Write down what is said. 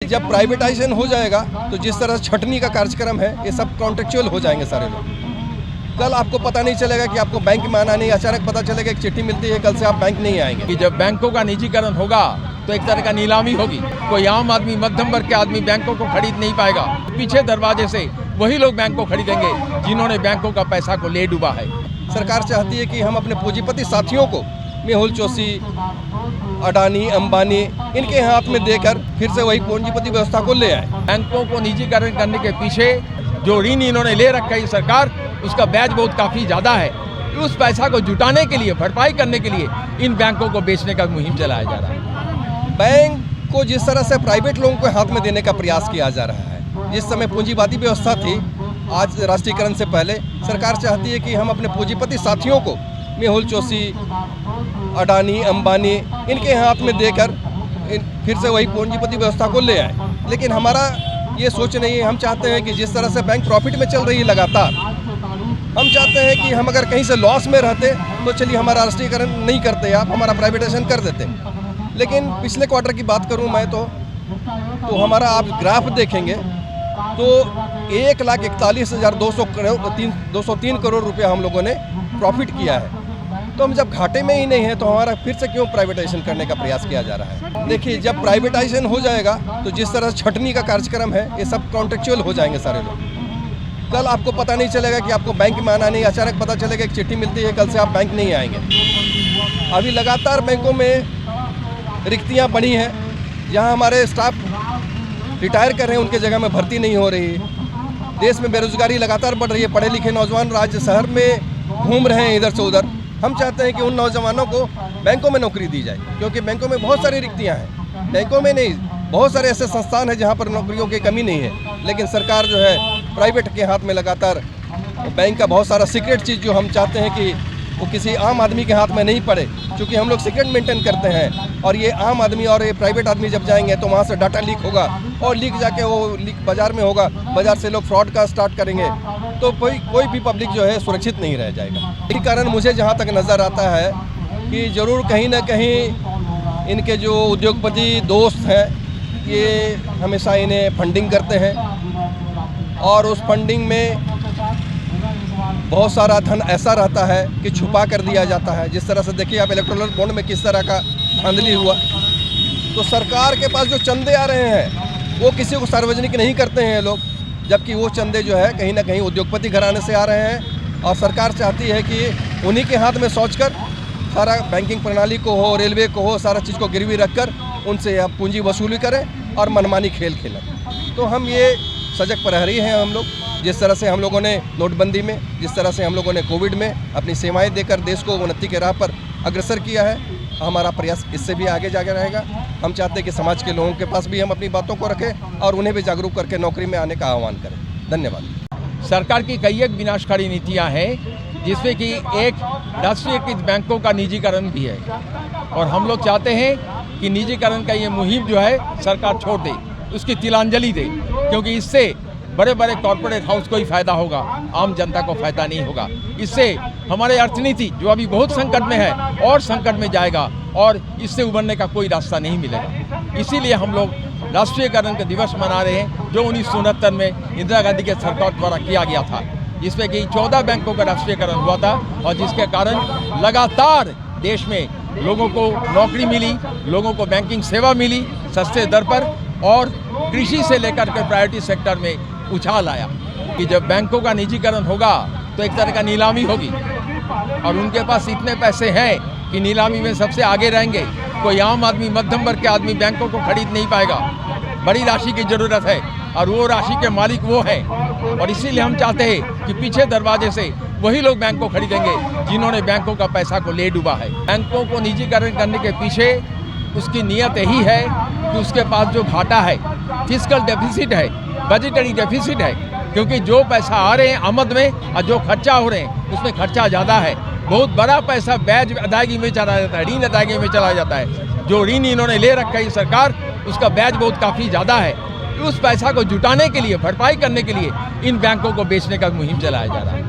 जब प्राइवेटाइजेशन हो जाएगा तो जिस तरह छटनी का कार्यक्रम है ये सब कॉन्ट्रेक्चुअल हो जाएंगे सारे लोग। कल आपको पता नहीं चलेगा कि आपको बैंक में आना नहीं, अचानक पता चलेगा एक चिट्ठी मिलती है, कल से आप बैंक नहीं आएंगे। कि जब बैंकों का निजीकरण होगा तो एक तरह का नीलामी होगी। कोई आम आदमी, मध्यम वर्ग के आदमी बैंकों को खरीद नहीं पाएगा। पीछे दरवाजे से वही लोग बैंक को खरीदेंगे जिन्होंने बैंकों का पैसा को ले डूबा है। सरकार चाहती है कि हम अपने पूंजीपति साथियों को मेहुल चोशी, अडानी, अंबानी इनके हाथ में देकर फिर से वही पूंजीपति व्यवस्था को ले आए। बैंकों को निजीकरण करने के पीछे जो ऋण इन्होंने ले रखा है सरकार, उसका ब्याज बहुत काफ़ी ज़्यादा है। उस पैसा को जुटाने के लिए, भरपाई करने के लिए इन बैंकों को बेचने का मुहिम चलाया जा रहा है। बैंक को जिस तरह से प्राइवेट लोगों के हाथ में देने का प्रयास किया जा रहा है, जिस समय पूंजीवादी व्यवस्था थी, आज राष्ट्रीयकरण से पहले सरकार चाहती है कि हम अपने पूंजीपति साथियों को मेहुल चोशी, अडानी, अंबानी इनके हाथ में देकर फिर से वही पूंजीपति व्यवस्था को ले आए। लेकिन हमारा ये सोच नहीं है। हम चाहते हैं कि जिस तरह से बैंक प्रॉफिट में चल रही है लगातार, हम चाहते हैं कि हम अगर कहीं से लॉस में रहते तो चलिए हमारा राष्ट्रीयकरण नहीं करते, आप हमारा प्राइवेटाइजेशन कर देते। लेकिन पिछले क्वार्टर की बात करूं मैं तो हमारा आप ग्राफ देखेंगे तो 1,41,203 करोड़ रुपया हम लोगों ने प्रॉफिट किया है। तो हम जब घाटे में ही नहीं है तो हमारा फिर से क्यों प्राइवेटाइजेशन करने का प्रयास किया जा रहा है। देखिए, जब प्राइवेटाइजेशन हो जाएगा तो जिस तरह छटनी का कार्यक्रम है ये सब कॉन्ट्रेक्चुअल हो जाएंगे सारे लोग। कल आपको पता नहीं चलेगा कि आपको बैंक में आना नहीं, अचानक पता चलेगा एक चिट्ठी मिलती है, कल से आप बैंक नहीं आएंगे। अभी लगातार बैंकों में रिक्तियाँ बढ़ी हैं, जहाँ हमारे स्टाफ रिटायर कर रहे हैं उनके जगह में भर्ती नहीं हो रही। देश में बेरोजगारी लगातार बढ़ रही है, पढ़े लिखे नौजवान राज्य शहर में घूम रहे हैं इधर से उधर। हम चाहते हैं कि उन नौजवानों को बैंकों में नौकरी दी जाए, क्योंकि बैंकों में बहुत सारी रिक्तियाँ हैं। बैंकों में नहीं, बहुत सारे ऐसे संस्थान हैं जहाँ पर नौकरियों की कमी नहीं है, लेकिन सरकार जो है प्राइवेट के हाथ में लगातार बैंक का बहुत सारा सीक्रेट चीज़ जो हम चाहते हैं कि वो किसी आम आदमी के हाथ में नहीं पड़े, क्योंकि हम लोग सीक्रेट मेंटेन करते हैं। और ये आम आदमी और ये प्राइवेट आदमी जब जाएंगे तो वहाँ से डाटा लीक होगा और लीक जाके वो लीक बाज़ार में होगा, बाज़ार से लोग फ्रॉड का स्टार्ट करेंगे, तो कोई भी पब्लिक जो है सुरक्षित नहीं रह जाएगा। इसी कारण मुझे जहाँ तक नज़र आता है कि ज़रूर कहीं ना कहीं इनके जो उद्योगपति दोस्त हैं ये हमेशा इन्हें फंडिंग करते हैं और उस फंडिंग में बहुत सारा धन ऐसा रहता है कि छुपा कर दिया जाता है। जिस तरह से देखिए आप इलेक्टोरल बॉन्ड में किस तरह का धांधली हुआ। तो सरकार के पास जो चंदे आ रहे हैं वो किसी को सार्वजनिक नहीं करते हैं लोग, जबकि वो चंदे जो है कहीं ना कहीं उद्योगपति घराने से आ रहे हैं। और सरकार चाहती है कि उन्हीं के हाथ में सोचकर सारा बैंकिंग प्रणाली को हो, रेलवे को हो, सारा चीज़ को गिरवी रखकर उनसे आप पूंजी वसूली करें और मनमानी खेल खेलें। तो हम ये सजग प्रहरी हैं हम लोग। जिस तरह से हम लोगों ने नोटबंदी में, जिस तरह से हम लोगों ने कोविड में अपनी सेवाएं देकर देश को उन्नति के राह पर अग्रसर किया है, हमारा प्रयास इससे भी आगे जाके रहेगा। हम चाहते हैं कि समाज के लोगों के पास भी हम अपनी बातों को रखें और उन्हें भी जागरूक करके नौकरी में आने का आह्वान करें। धन्यवाद। सरकार की कई एक विनाशकारी नीतियाँ हैं, जिसमें कि एक राष्ट्रीयकृत बैंकों का निजीकरण भी है। और हम लोग चाहते हैं कि निजीकरण का ये मुहिम जो है सरकार छोड़ दे, उसकी तिलांजलि दे, क्योंकि इससे बड़े बड़े कॉरपोरेट हाउस को ही फायदा होगा, आम जनता को फायदा नहीं होगा। इससे हमारे अर्थनीति जो अभी बहुत संकट में है और संकट में जाएगा और इससे उबरने का कोई रास्ता नहीं मिलेगा। इसीलिए हम लोग राष्ट्रीयकरण का दिवस मना रहे हैं, जो 1969 में इंदिरा गांधी के सरकार द्वारा किया गया था, जिसमें कि 14 बैंकों का राष्ट्रीयकरण हुआ था और जिसके कारण लगातार देश में लोगों को नौकरी मिली, लोगों को बैंकिंग सेवा मिली सस्ते दर पर, और कृषि से लेकर के प्रायोरिटी सेक्टर में उछाल आया। कि जब बैंकों का निजीकरण होगा तो एक तरह का नीलामी होगी और उनके पास इतने पैसे हैं कि नीलामी में सबसे आगे रहेंगे। कोई आम आदमी, मध्यम वर्ग के आदमी बैंकों को खरीद नहीं पाएगा। बड़ी राशि की ज़रूरत है और वो राशि के मालिक वो हैं। और इसीलिए हम चाहते हैं कि पीछे दरवाजे से वही लोग बैंक को खरीदेंगे जिन्होंने बैंकों का पैसा को ले डूबा है। बैंकों को निजीकरण करने के पीछे उसकी नीयत यही है कि उसके पास जो घाटा है, फिस्कल डेफिसिट है, बजटरी डेफिसिट है, क्योंकि जो पैसा आ रहे हैं आमद में और जो खर्चा हो रहे हैं उसमें खर्चा ज़्यादा है। बहुत बड़ा पैसा ब्याज अदायगी में चला जाता है, ऋण अदायगी में चला जाता है। जो ऋण इन्होंने ले रखा है सरकार, उसका ब्याज बहुत काफ़ी ज़्यादा है। उस पैसा को जुटाने के लिए, भरपाई करने के लिए इन बैंकों को बेचने का मुहिम चलाया जा रहा है।